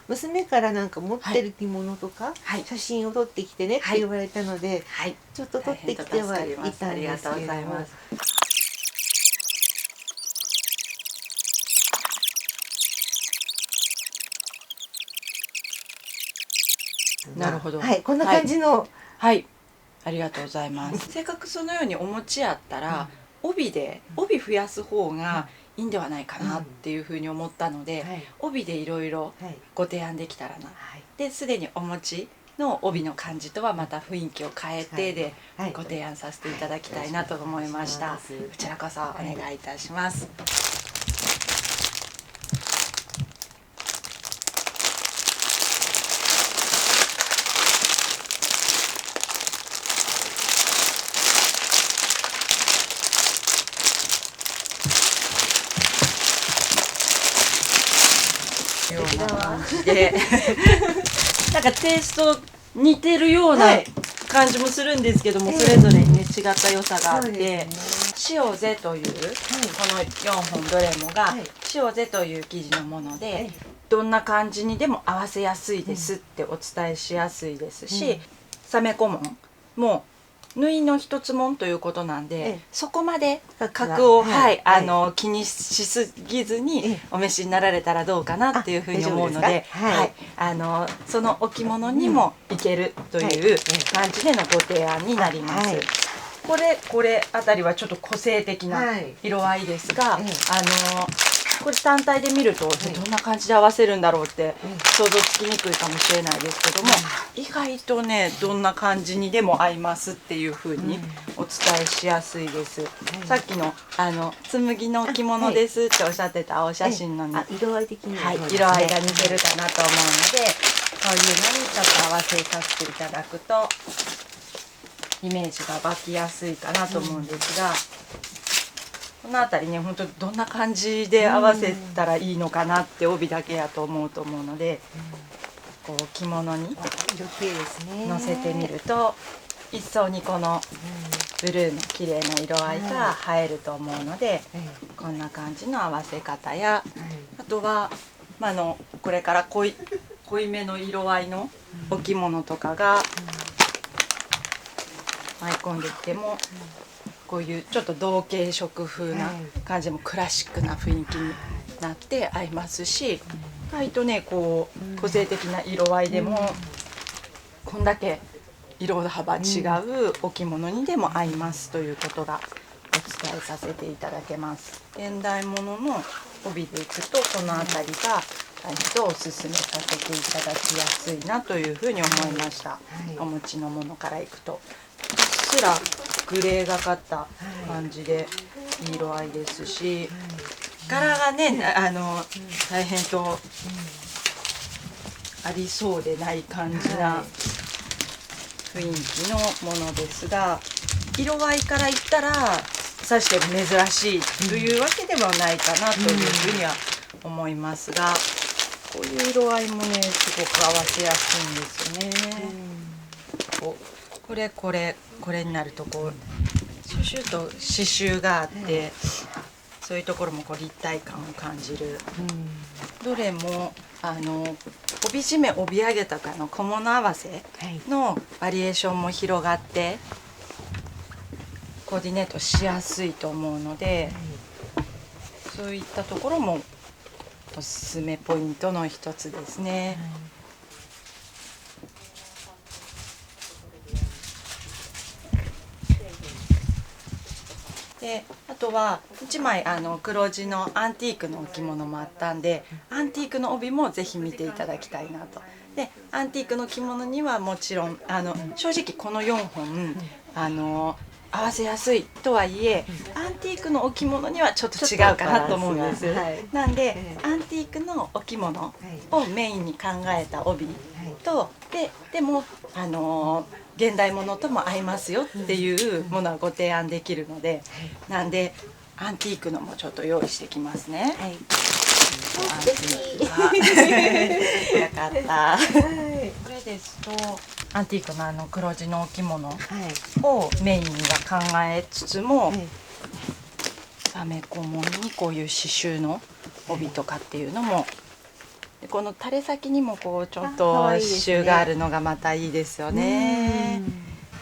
娘からなんか持ってる着物とか、はい、写真を撮ってきてねって言われたので、はい、ちょっと撮ってきてはいたんですけれども。なるほど。はい、こんな感じの。はい、ありがとうございます。せっかくそのようにお持ちやったら、帯増やす方がいいんではないかなっていうふうに思ったので、帯でいろいろご提案できたらな。で、すでにお持ちの帯の感じとはまた雰囲気を変えてでご提案させていただきたいなと思いました。こちらこそお願いいたします。ような感じでなんかテイスト似てるような感じもするんですけども、それぞれにね違った良さがあって、塩ぜというこの4本どれもが塩ぜという生地のもので、どんな感じにでも合わせやすいですってお伝えしやすいですし、サメ小紋も縫いの一つもんということなんで、そこまで格を気にしすぎずにお召しになられたらどうかなっていうふうに思うので、そのお着物にもいけるという感じでのご提案になります。これあたりはちょっと個性的な色合いですが、これ単体で見るとどんな感じで合わせるんだろうって想像つきにくいかもしれないですけども、意外とねどんな感じにでも合いますっていう風にお伝えしやすいです。さっきの紬の着物ですっておっしゃってたお写真の色合い的に色合いが似てるかなと思うので、こういうのにちょっと合わせさせていただくとイメージが湧きやすいかなと思うんですが。この辺りね、本当どんな感じで合わせたらいいのかなって帯だけやと思うので、こう着物にのせてみると一層にこのブルーの綺麗な色合いが映えると思うので、こんな感じの合わせ方や、あとは、これから濃いめの色合いのお着物とかが舞い込んできても。こういうちょっと同系色風な感じでもクラシックな雰囲気になって合いますし、意外とねこう個性的な色合いでもこんだけ色幅違うお着物にでも合いますということがお伝えさせていただけます。現代物の帯でいくとこの辺りがおすすめさせていただきやすいなというふうに思いました。お持ちのものからいくとうっすらグレーがかった感じでいい色合いですし、柄がね大変とありそうでない感じな雰囲気のものですが、色合いから言ったらさして珍しいというわけではないかなというふうには思いますが、こういう色合いもねすごく合わせやすいんですよね。これになるとこうシュシュと刺繍があって、そういうところもこう立体感を感じる。どれも帯締め帯揚げとかの小物合わせのバリエーションも広がってコーディネートしやすいと思うので、そういったところもおすすめポイントの一つですね。であとは1枚黒地のアンティークの置物もあったんで、アンティークの帯もぜひ見ていただきたいなと。でアンティークの着物にはもちろん正直この4本合わせやすいとはいえ、アンティークの置物にはちょっと違うかなと思うんです。なんでアンティークの置物をメインに考えた帯とでも現代物とも合いますよっていうものはご提案できるので、なんでアンティークのもちょっと用意してきますね。はい、よかった。これですとアンティークの黒地のお着物をメインには考えつつも、サメ小紋にこういう刺繍の帯とかっていうのもでこの垂れ先にもこうちょっ可と刺愛いですね繍があるのがまたいいですよね。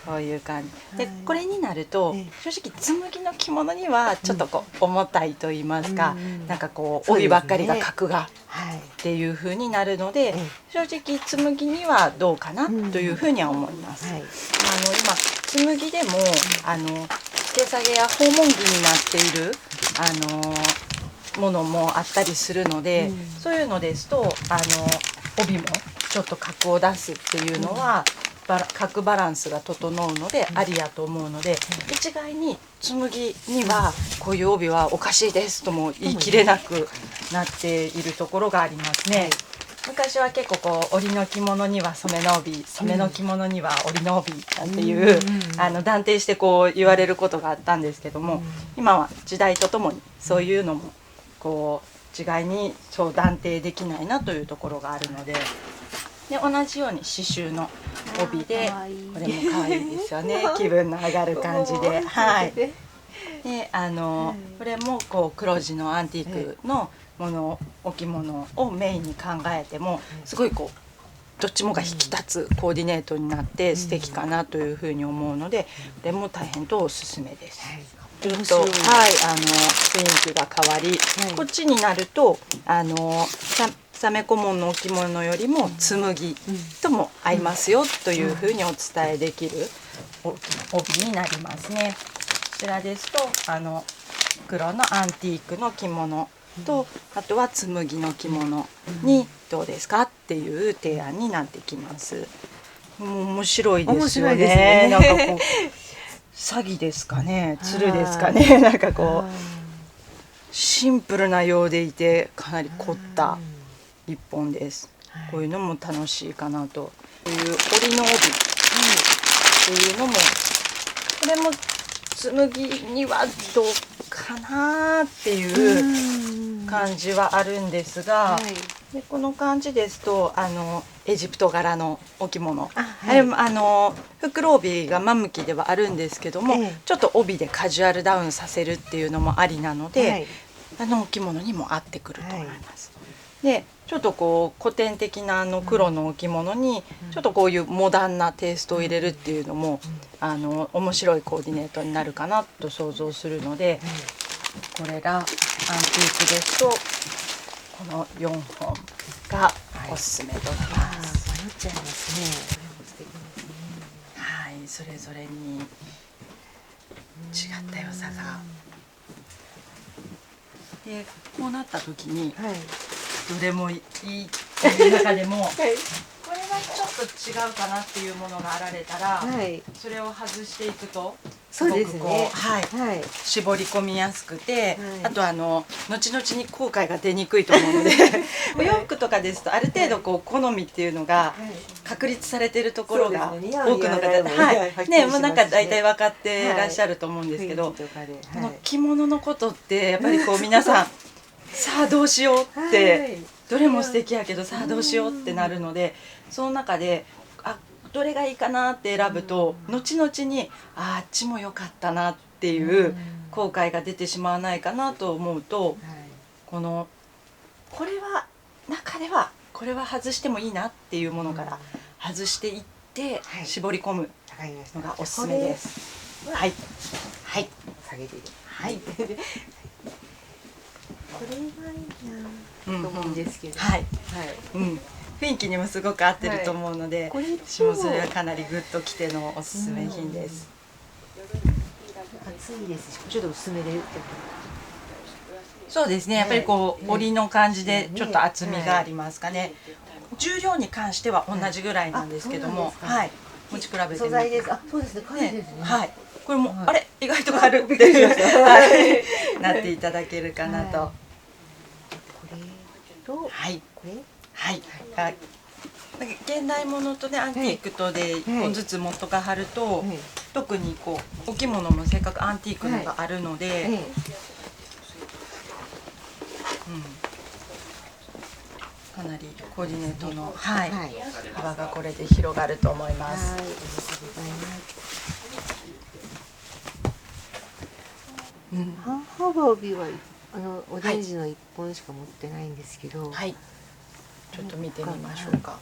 こういう感じで、はいこれになるとえ正直紬の着物にはちょっとこう重たいと言いますか、なんかこう帯ばっかりが格がはい。っていう風になるので、え正直紬にはどうかなという風には思います。はい。今紬でも手提げや訪問着になっているものもあったりするので、そういうのですと帯もちょっと格を出すっていうのは、格バランスが整うのでありやと思うので、一概に紬にはこういう帯はおかしいですとも言い切れなくなっているところがありますね。昔は結構こう織の着物には染めの帯、染めの着物には織の帯なんていう、断定してこう言われることがあったんですけども、今は時代とともにそういうのもこう違いにそう断定できないなというところがあるので。で同じように刺繍の帯で、可愛いこれも可愛いですよね。気分の上がる感じで、はい。でこれもこう黒地のアンティークの置物をメインに考えてもすごいこうどっちもが引き立つコーディネートになって素敵かなというふうに思うので、これも大変とおすすめです。ちょっと雰囲気が変わり、こっちになるとサメ小紋の置物よりも紬とも合いますよというふうにお伝えできる帯になりますね。こちらですと黒のアンティークの着物と、あとは紬の着物にどうですかっていう提案になってきます。面白いですよね。なんかこう詐欺ですかね、鶴ですかね、なんかこうシンプルなようでいてかなり凝った一本です。こういうのも楽しいかなと。こういう織の帯っていうのも、これも紬にはどうかなっていう感じはあるんですが、でこの感じですとエジプト柄の置物、あれも袋帯が真向きではあるんですけども、ちょっと帯でカジュアルダウンさせるっていうのもありなので、置物にも合ってくると思います。でちょっとこう古典的な黒の置物にちょっとこういうモダンなテイストを入れるっていうのも面白いコーディネートになるかなと想像するので、これらアンティークですとこの4本がおすすめとなります。迷っちゃいますね。はい、それぞれに違った良さが。でこうなった時に、どれもいいっていう中でも、これはちょっと違うかなっていうものがあられたら、それを外していくとすごくこう、絞り込みやすくて、あと後々に後悔が出にくいと思うのでお洋服とかですとある程度こう好みっていうのが確立されてるところが多くの方で、もうなんか大体分かってらっしゃると思うんですけど、この着物のことってやっぱりこう皆さんさあどうしようって、どれも素敵やけどさあどうしようってなるので、その中でどれがいいかなって選ぶと後々にあっちも良かったなっていう後悔が出てしまわないかなと思うと、これは中ではこれは外してもいいなっていうものから外していって絞り込むのがおすすめです。はいはい下げてはい。これはいいなと思うんですけど、雰囲気にもすごく合ってると思うので、私もそれはかなりグッときてのおすすめ品です。暑いですし、ちょっと薄めで。そうですね。やっぱりこう織りの感じでちょっと厚みがありますかね。重量に関しては同じぐらいなんですけども、持ち比べて素材です。そうですね。軽いですね。はい。これもあれ意外と軽っていうなっていただけるかなと。これ現代物とねアンティークとで1本ずつ元が張ると、特にこう置物もせっかくアンティークのがあるので、かなりコーディネートの幅がこれで広がると思います。半幅帯はオレンジの1本しか持ってないんですけど、ちょっと見てみましょうか。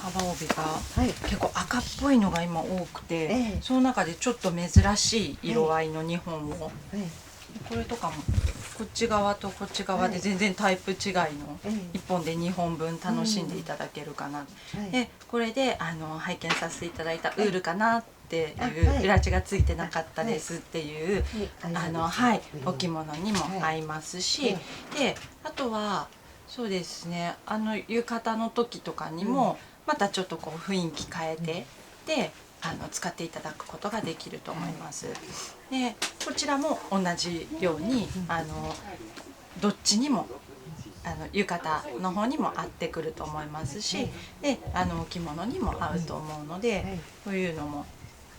半幅帯がはい結構赤っぽいのが今多くて、ええその中でちょっと珍しい色合いの2本を、はいこれとかもこっち側とこっち側で全然タイプ違いの1本で2本分楽しんでいただけるかな、はいでこれで拝見させていただいたウールかなってはいいう裏地がついてなかったですっていうはいお着物にも合いますし、であとはそうですね浴衣の時とかにもまたちょっとこう雰囲気変えてで使っていただくことができると思います。でこちらも同じようにどっちにも浴衣の方にも合ってくると思いますし、でお着物にも合うと思うので、こういうのも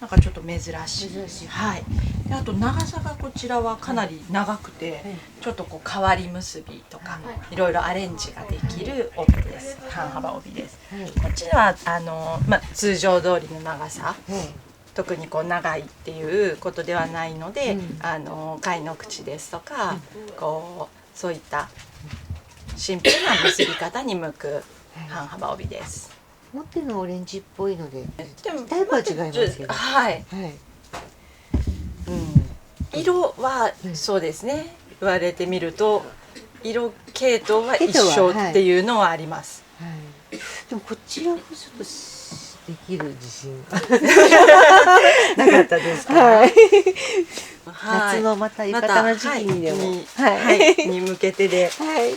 なんかちょっと珍しい。はい。であと長さがこちらはかなり長くて、ちょっとこう変わり結びとかいろいろアレンジができる帯です。半幅帯です。こっちは通常通りの長さ。特にこう長いっていうことではないので、貝の口ですとか、こうそういったシンプルな結び方に向く半幅帯です。持ってるのオレンジっぽいので、でもタイプは違いますけど、はい。はい色はそうですね。言われてみると色系統は一緒っていうのはあります。はい。でもこちらもちょっとできる自信なかったですか。はい。夏のまた浴衣の時期にでも、に向けてで、はい。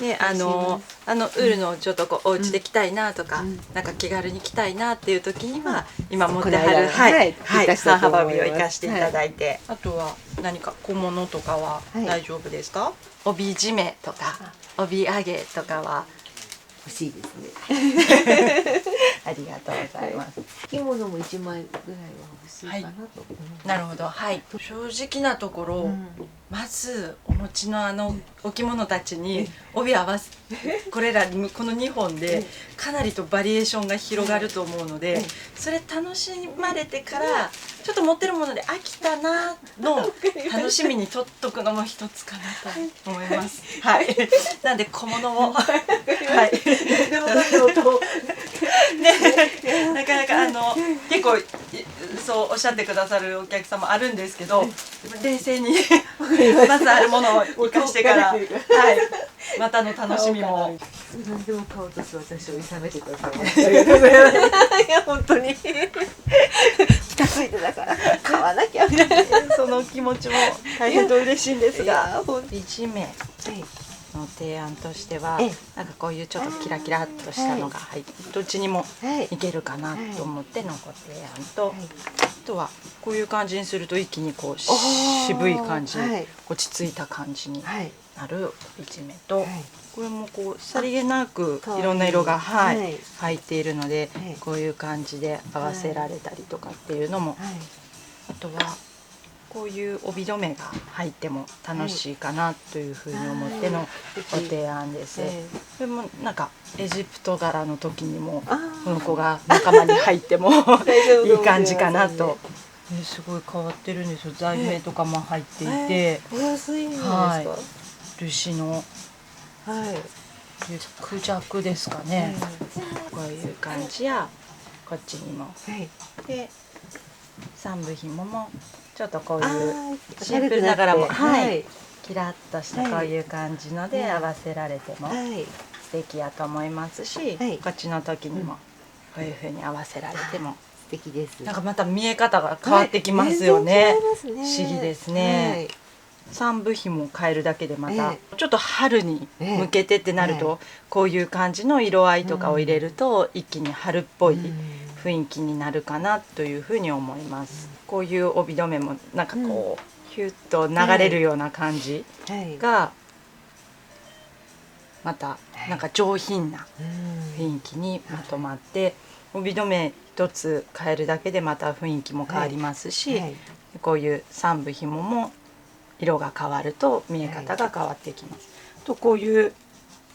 ね、ウールのちょっとこうお家で着たいなとか、なんか気軽に着たいなっていう時には、今持ってはる半幅帯を生かしていただいて、あとは何か小物とかは大丈夫ですか？帯締めとか帯揚げとかは欲しいですね。ありがとうございます。着物も1枚ぐらいは欲しいかなと。なるほど、はい。正直なところ、まずお持ちのお着物たちに帯合わせ、これらこの2本でかなりとバリエーションが広がると思うので、それ楽しまれてからちょっと持ってるもので飽きたなの楽しみに取っとくのも一つかなと思います。はい。なんで小物をはい。ね、なかなか結構そうおっしゃってくださるお客様あるんですけど、冷静にまずあるものを生かしてから、はい、またの楽しみも。何でも買おうとする私を諌めてくださいました。ありがとうございます。いや本当に来た声でだから買わなきゃみたいなその気持ちも大変と嬉しいんですが、帯締めの提案としては、なんかこういうちょっとキラキラっとしたのが入ってどっちにもいけるかなと思ってのご提案と、あとはこういう感じにすると一気にこう渋い感じ、落ち着いた感じになる帯締めと、これもこうさりげなくいろんな色が入っているので、こういう感じで合わせられたりとかっていうのも、あとはこういう帯留めが入っても楽しいかなというふうに思ってのご提案です。これもなんかエジプト柄の時にもこの子が仲間に入ってもいい感じかなと。すごい変わってるんですよ。材名とかも入っていて、お安いんですか？ルシのクジャクですかね。こういう感じやこっちにも。で三部紐もちょっとこういうシンプルながらもキラッとしたこういう感じので合わせられても素敵やと思いますし、こっちの時にもこういう風に合わせられても素敵です。なんかまた見え方が変わってきますよね。不思議ですね。三部紐を変えるだけでまたちょっと春に向けてってなるとこういう感じの色合いとかを入れると一気に春っぽい雰囲気になるかなというふうに思います。こういう帯留めもなんかこうヒュッと流れるような感じがまたなんか上品な雰囲気にまとまって、帯留め一つ変えるだけでまた雰囲気も変わりますし、こういう三部紐も色が変わると見え方が変わってきます。とこういう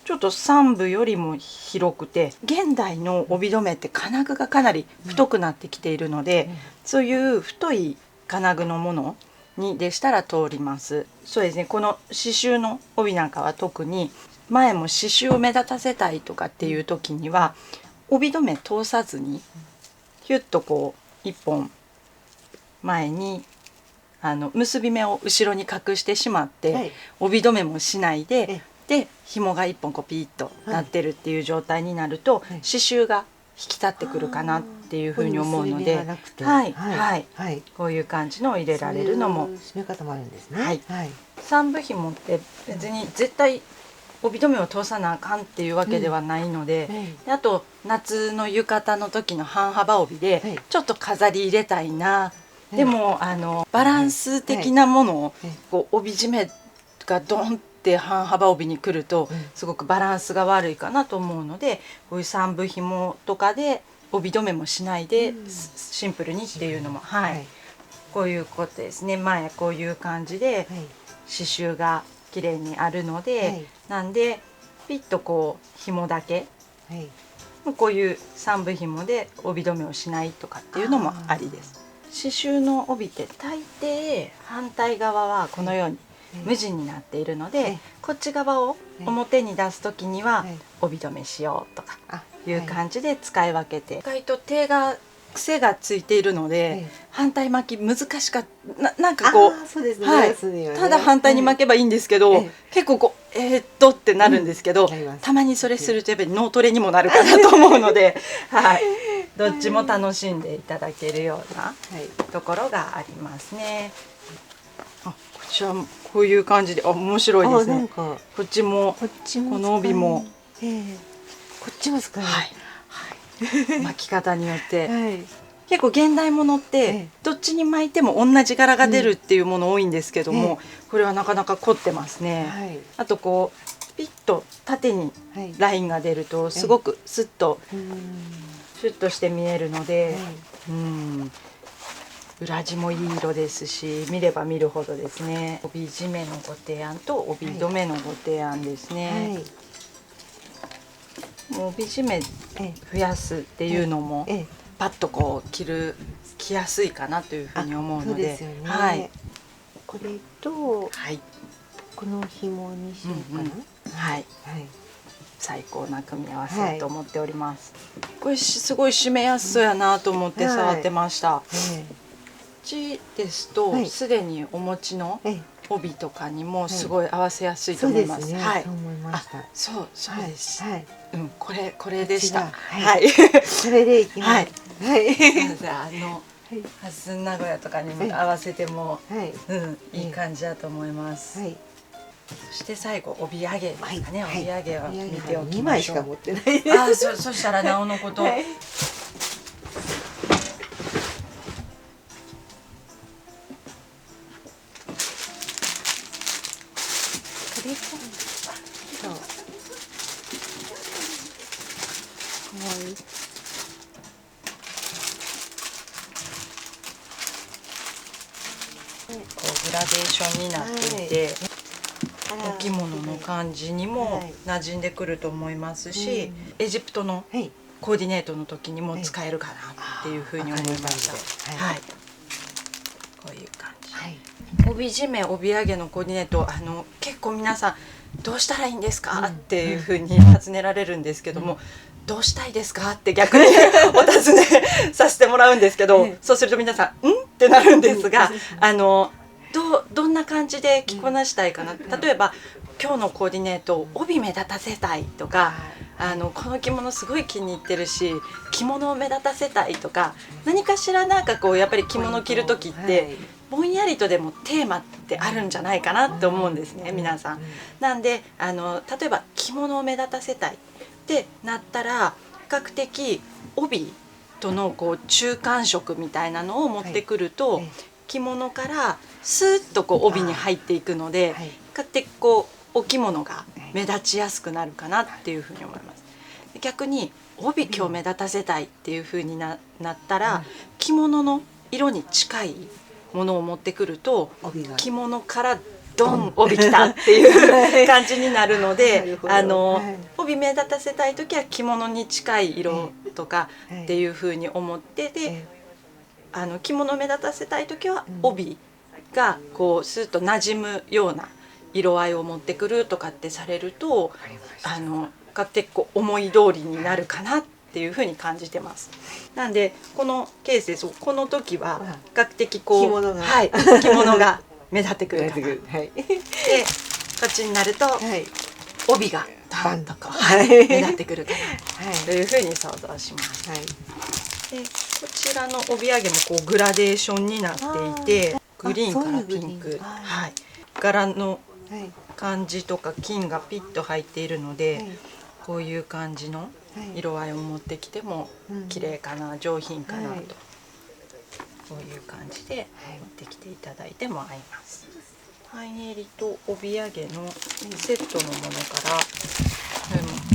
ちょっと三部よりも広くて、現代の帯留めって金具がかなり太くなってきているので、そういう太い金具のものにでしたら通ります。そうですね、この刺繍の帯なんかは特に前も刺繍を目立たせたいとかっていう時には帯留め通さずにヒュッとこう一本前に結び目を後ろに隠してしまって、はい、帯留めもしないで、で紐が一本こうピーッとなってるっていう状態になると、刺繍が引き立ってくるかなっていうふうに思うので、はいはいはい、こういう感じのを入れられるのも、締め方もあるんですね。はい、三部紐って別に絶対帯留めを通さなあかんっていうわけではないので、であと夏の浴衣の時の半幅帯でちょっと飾り入れたいな、でもバランス的なものをこう帯締めがドンって半幅帯にくるとすごくバランスが悪いかなと思うので、こういう三部紐とかで帯留めもしないでシンプルにっていうのも、はい、こういうことですね。前こういう感じで刺繍が綺麗にあるので、なんでピッとこう紐だけ、こういう三部紐で帯留めをしないとかっていうのもありです。刺繍の帯って大抵反対側はこのように無地になっているので、こっち側を表に出す時には帯留めしようとかいう感じで使い分けて、意外と手が癖がついているので、反対巻き難しかったなんかこう、ただ反対に巻けばいいんですけど、結構こうってなるんですけど、たまにそれするとやっぱり脳トレにもなるかなと思うので、はい、どっちも楽しんでいただけるようなところがありますね。こちらもこういう感じで面白いですね。こっちもこの帯もこっちも使える。巻き方によって、結構現代物ってどっちに巻いても同じ柄が出るっていうもの多いんですけども、これはなかなか凝ってますね。あとこうピッと縦にラインが出るとすごくスッとシュッとして見えるので、裏地もいい色ですし、見れば見るほどですね。帯締めのご提案と帯留めのご提案ですね。帯締め増やすっていうのもパッとこう着やすいかなというふうに思うので、はい。これとこの紐にしようかな。はい。最高な組み合わせだと思っております。これすごい締めやすそうやなと思って触ってました。こっちですとすでにお持ちの帯とかにもすごい合わせやすいと思います。はい。そう思いました。そうです。これでした。はい。それでいきます。はい。ハスン名古屋とかにも合わせてもいい感じだと思います。そして最後帯揚げですかね。帯揚げは見ておきましょう。2枚しか持ってない。そしたらなおのこと。グラデーションになっていて、お着物の感じにも馴染んでくると思いますし、エジプトのコーディネートの時にも使えるかなっていうふうに思いました。はい、こういう感じ。帯締め帯揚げのコーディネート、結構皆さんどうしたらいいんですかっていうふうに尋ねられるんですけども、どうしたいですかって逆にお尋ねさせてもらうんですけど、そうすると皆さん「ん?」ってなるんですが、どんな感じで着こなしたいかな。例えば今日のコーディネートを帯目立たせたいとか、この着物すごい気に入ってるし着物を目立たせたいとか、何かしらなんかこうやっぱり着物着る時ってぼんやりとでもテーマってあるんじゃないかなって思うんですね、皆さん。なんで例えば着物を目立たせたいってなったら、比較的帯とのこう中間色みたいなのを持ってくると、着物からスーッとこう帯に入っていくので、比較的こうお着物が目立ちやすくなるかなっていうふうに思います。逆に帯今日目立たせたいっていうふうになったら、着物の色に近いものを持ってくると、着物からドン帯きたっていう感じになるので、帯目立たせたい時は着物に近い色とかっていうふうに思ってで、着物を目立たせたい時は帯がこうスーッと馴染むような色合いを持ってくるとかってされると結構思い通りになるかなっていうふうに感じてます。なんでこのケースですこの時は比較的こう着物が着物が目立ってくるかな。でこっちになると帯がバンとこう目立ってくるかなというふうに想像します。でこちらの帯揚げもこうグラデーションになっていてグリーンからピンク、柄の感じとか金がピッと入っているので、こういう感じの色合いを持ってきても綺麗かな、上品かなと、こういう感じで持ってきていただいても合います。半襟と帯揚げのセットのものから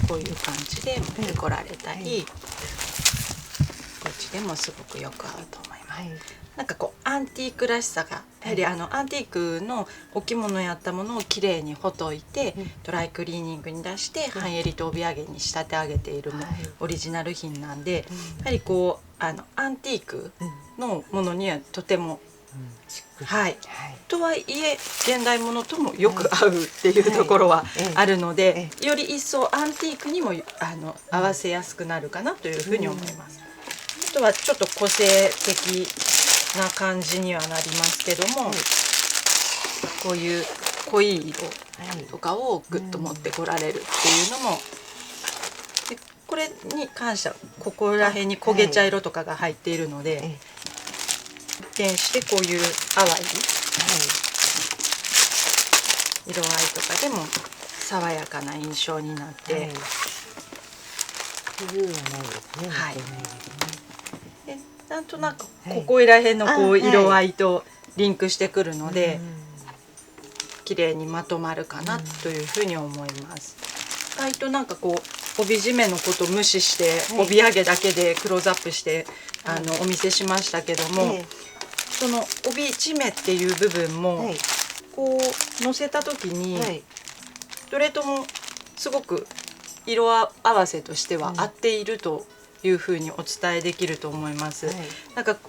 こういう感じで持ってこられたり、こっちでもすごくよく合うと思います。なんかこうアンティークらしさがやはりアンティークのお着物やったものをきれいにほどいてドライクリーニングに出して半襟と帯揚げに仕立て上げているオリジナル品なんで、やはりこうアンティークのものにはとてもとはいえ現代物ともよく合うっていうところはあるので、より一層アンティークにも合わせやすくなるかなというふうに思います。あとはちょっと個性的な感じにはなりますけども、こういう濃い色とかをグッと持ってこられるっていうのも、でこれに関してはここら辺に焦げ茶色とかが入っているので、一転してこういう淡い色合いとかでも爽やかな印象になって、でなんとなくここら辺のこう色合いとリンクしてくるので、綺麗にまとまるかなというふうに思います。意外となんかこう帯締めのことを無視して帯揚げだけでクローズアップしてお見せしましたけども、その帯締めっていう部分もこう乗せた時にどれともすごく色合わせとしては合っているというふうにお伝えできると思います。なんかこ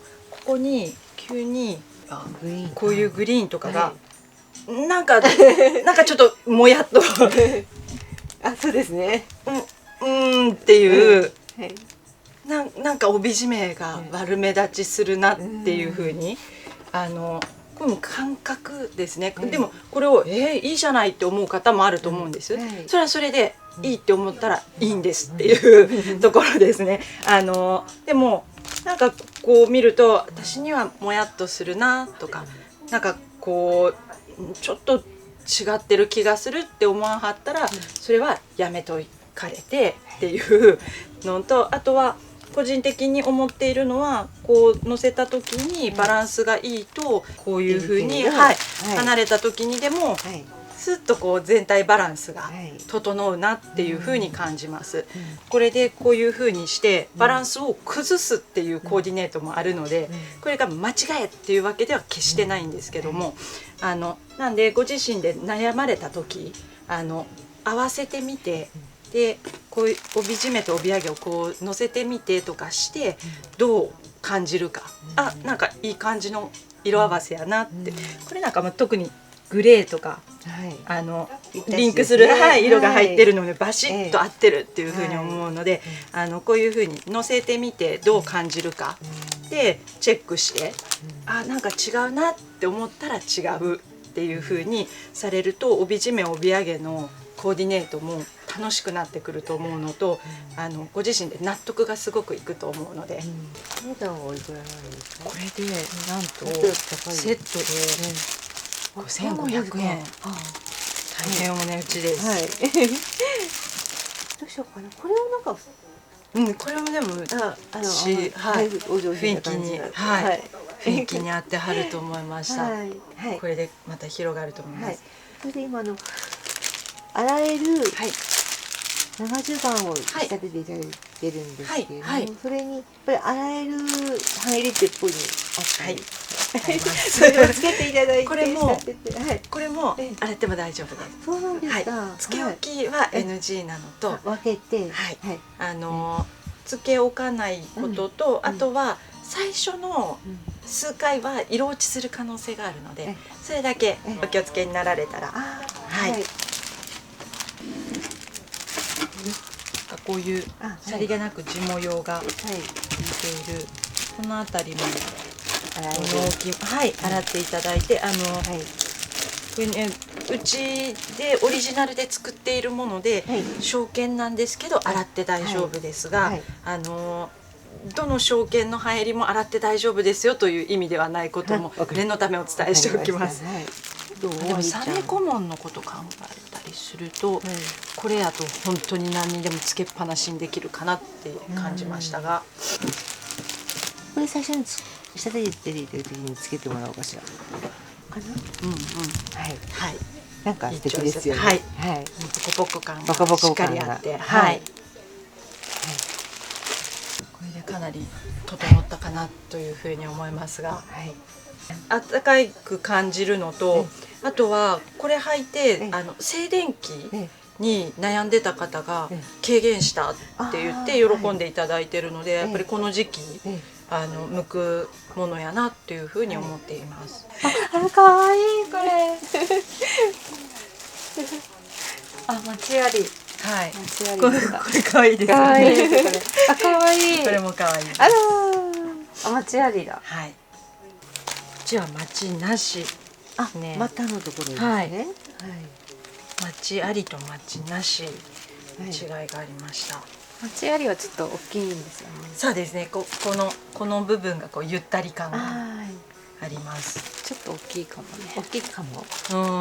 こに急にこういうグリーンとかがなんかちょっともやっとそうですね。っていうなんか帯締めが悪目立ちするなっていうふうにこれも感覚ですね。でもこれをいいじゃないって思う方もあると思うんです。それはそれでいいって思ったらいいんですっていうところですね。でもなんかこう見ると私にはもやっとするなとか、なんかこうちょっと違ってる気がするって思わはったら、それはやめとかれてっていうのと、あとは個人的に思っているのはこう乗せた時にバランスがいいとこういうふうに離れた時にでもスッとこう全体バランスが整うなっていうふうに感じます。これでこういうふうにしてバランスを崩すっていうコーディネートもあるので、これが間違えっていうわけでは決してないんですけども、なんでご自身で悩まれた時合わせてみて、でこういう帯締めと帯揚げをこう乗せてみてとかしてどう感じるか、なんかいい感じの色合わせやなって、これなんかも特にグレーとか、リンクする、色が入ってるのでバシッと合ってるっていうふうに思うので、こういうふうに乗せてみてどう感じるかでチェックして、なんか違うなって思ったら違うっていうふうにされると、帯締め帯揚げのコーディネートも楽しくなってくると思うのと、ご自身で納得がすごくいくと思うので、値段はいくらなんですか？これでなんとセットで5500円。大変お値打ちです。どうしようかな。これをなんか、これもでも雰囲気に合ってはると思いました。これでまた広がると思います。それで今洗える長襦袢を仕立てていただいてるんですけれども、それにやっぱり洗える半襟ってっぽいのあったり、それをつけていただいて、これも洗っても大丈夫です。そうなんですか。つけ置きは NG なのと、分けて、つけ置かないことと、あとは最初の数回は色落ちする可能性があるので、それだけお気をつけになられたらはい。こういうさりげなく地模様がついている、この辺りも洗っていただいて、これね、うちでオリジナルで作っているもので証券なんですけど洗って大丈夫ですが、どの証券の入りも洗って大丈夫ですよという意味ではないことも念のためお伝えしておきます。でもサメ顧問のこと考えたりすると、これやと本当に何にでもつけっぱなしにできるかなって感じましたが、これ最初に下で出ている時につけてもらおうかしら。かな。はいはい。なんか素敵ですよね。はい。ポコポコ感がしっかりあって、はい。これでかなり整ったかなというふうに思いますが、暖かく感じるのと、あとはこれ履いて静電気に悩んでた方が軽減したって言って喜んでいただいてるので、やっぱりこの時期向くものやなっていうふうに思っています。可愛いこれ。町あり。はい。これ可愛いですよね。可愛い。これも可愛い。あら、町ありだ。はい。こっちは町なし。ね。またのところですね。はい。町ありと町なし違いがありました。町ありはちょっと大きいんですよね。そうですね。この部分がゆったり感があります。ちょっと大きいかもね。大きいかも。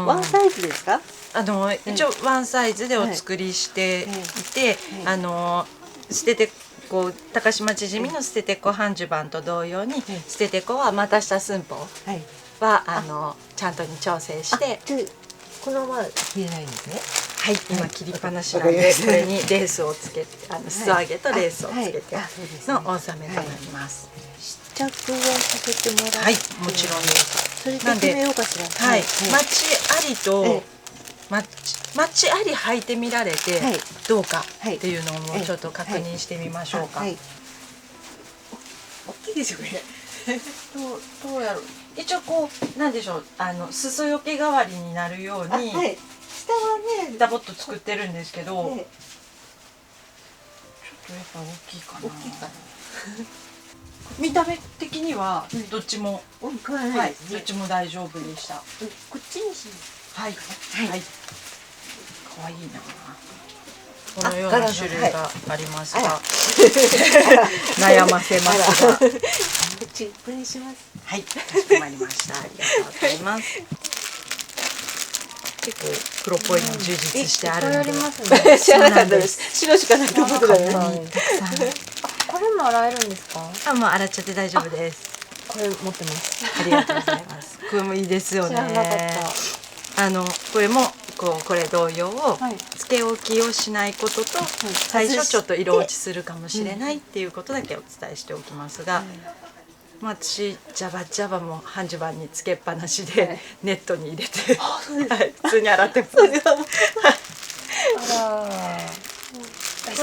ワンサイズですか？一応ワンサイズでお作りしていて、捨ててこ高島チヂミの捨ててこ半襦袢と同様に、捨ててこは股下寸法はちゃんとに調整して。このまま切れないんですね。はい、今切りっぱなしなんで、これにレースをつけて、素揚げとレースをつけてのお納めとなります。試着はさせてもらって。はい、もちろんです。それで決めようかしら。はい、マッチありとマッチあり履いてみられてどうかっていうのをもうちょっと確認してみましょうか。大きいでしょこれ。どうやろう。一応なんでしょう、裾よけ代わりになるように下はねダボっと作ってるんですけど、ちょっとやっぱ大きいかな。見た目的にはどっちもどっちも大丈夫でした。こっちにします。はいはい。可愛いな。このような種類がありますが、悩ませますが。チップにします。はい、かしこまりました。ありがとうございます。結構黒っぽいの充実してあるので。知らなかったです。白しかないと思ってたね。これも洗えるんですか？もう洗っちゃって大丈夫です。これ持ってます。ありがとうございます。これもいいですよね。これもこれ同様つけ置きをしないことと、最初ちょっと色落ちするかもしれないっていうことだけお伝えしておきますが、私ジャバジャバも半襦袢につけっぱなしでネットに入れて、普通に洗ってます。こ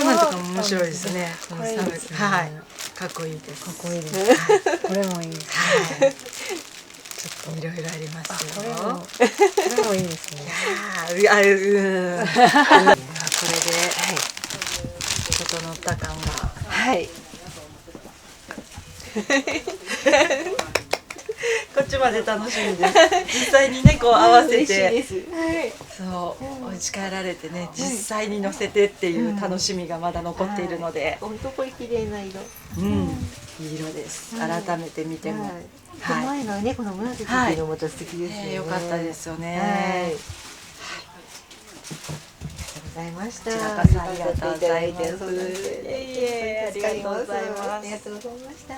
んなんとかも面白いですね。はい、かっこいいです。かっこいいです。これもいいです。ちょっといろいろありますよ。これもいいですね。これで整った感が。はい。こっちまで楽しみです。実際にね合わせて、そうお家帰られてね実際に乗せてっていう楽しみがまだ残っているので、本当これ綺麗な色。いい色です。改めて見ても。前のねこの紫っていうのもまた素敵ですね。良かったですよね。ありがとうございました。ありがとうございます。ありがとうございました。